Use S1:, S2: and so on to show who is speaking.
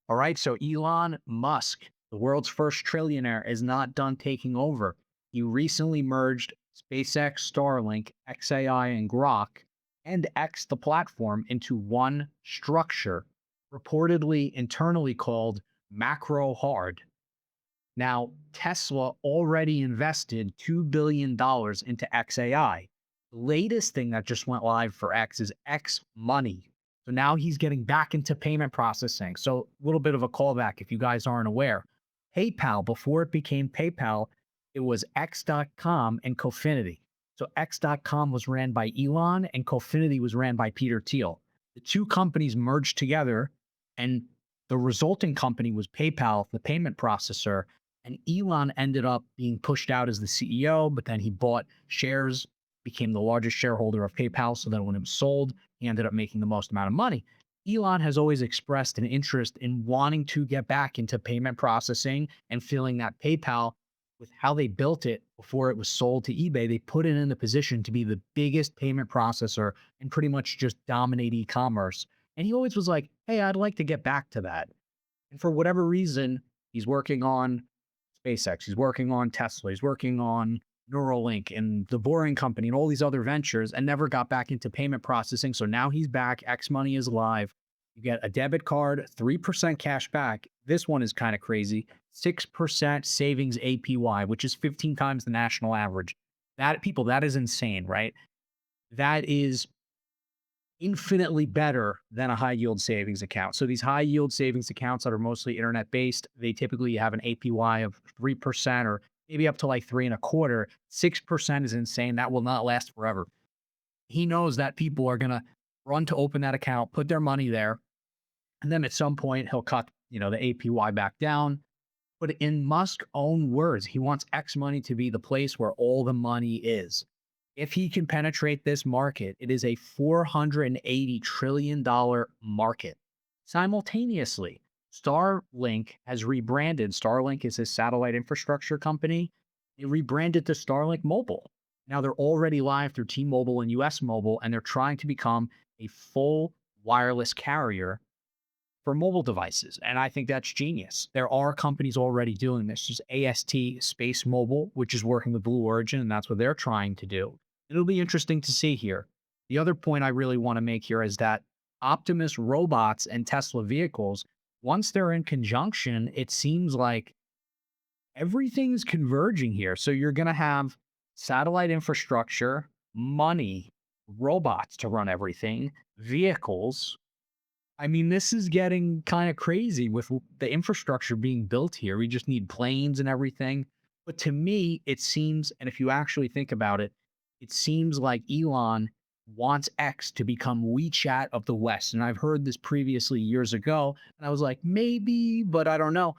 S1: All right. So Elon Musk, the world's first trillionaire, is not done taking over. He recently merged SpaceX, Starlink, XAI, and Grok, and X, the platform, into one structure, reportedly internally called Macro Hard. Now, Tesla already invested $2 billion into XAI. The latest thing that just went live for X is X Money. So now he's getting back into payment processing. So, a little bit of a callback if you guys aren't aware. PayPal, before it became PayPal, it was X.com and Cofinity. So, X.com was ran by Elon and Cofinity was ran by Peter Thiel. The two companies merged together, and the resulting company was PayPal, the payment processor, and Elon ended up being pushed out as the CEO, but then he bought shares, became the largest shareholder of PayPal. So then when it was sold, he ended up making the most amount of money. Elon has always expressed an interest in wanting to get back into payment processing and feeling that PayPal, with how they built it before it was sold to eBay, they put it in the position to be the biggest payment processor and pretty much just dominate e-commerce. And he always was like, hey, I'd like to get back to that. And for whatever reason, he's working on SpaceX, he's working on Tesla, he's working on Neuralink and the Boring Company and all these other ventures and never got back into payment processing. So now he's back. X Money is live. You get a debit card, 3% cash back. This one is kind of crazy. 6% savings APY, which is 15 times the national average. That is insane, right? That is infinitely better than a high yield savings account. So these high yield savings accounts that are mostly internet based, they typically have an APY of 3% or maybe up to like three and a quarter. 6% is insane. That will not last forever. He knows that people are going to run to open that account, put their money there, and then at some point he'll cut, the APY back down. But in Musk's own words, he wants X money to be the place where all the money is. If he can penetrate this market, it is a $480 trillion market. Simultaneously, Starlink has rebranded. Starlink is his satellite infrastructure company. They rebranded to Starlink Mobile. Now they're already live through T-Mobile and US Mobile, and they're trying to become a full wireless carrier for mobile devices. And I think that's genius. There are companies already doing this. There's AST Space Mobile, which is working with Blue Origin, and that's what they're trying to do. It'll be interesting to see here. The other point I really want to make here is that Optimus robots and Tesla vehicles, once they're in conjunction, it seems like everything's converging here. So you're going to have satellite infrastructure, money, robots to run everything, vehicles. I mean, this is getting kind of crazy with the infrastructure being built here. We just need planes and everything. But to me, it seems, and if you actually think about it, it seems like Elon wants X to become WeChat of the West. And I've heard this previously years ago, and I was like, maybe, but I don't know.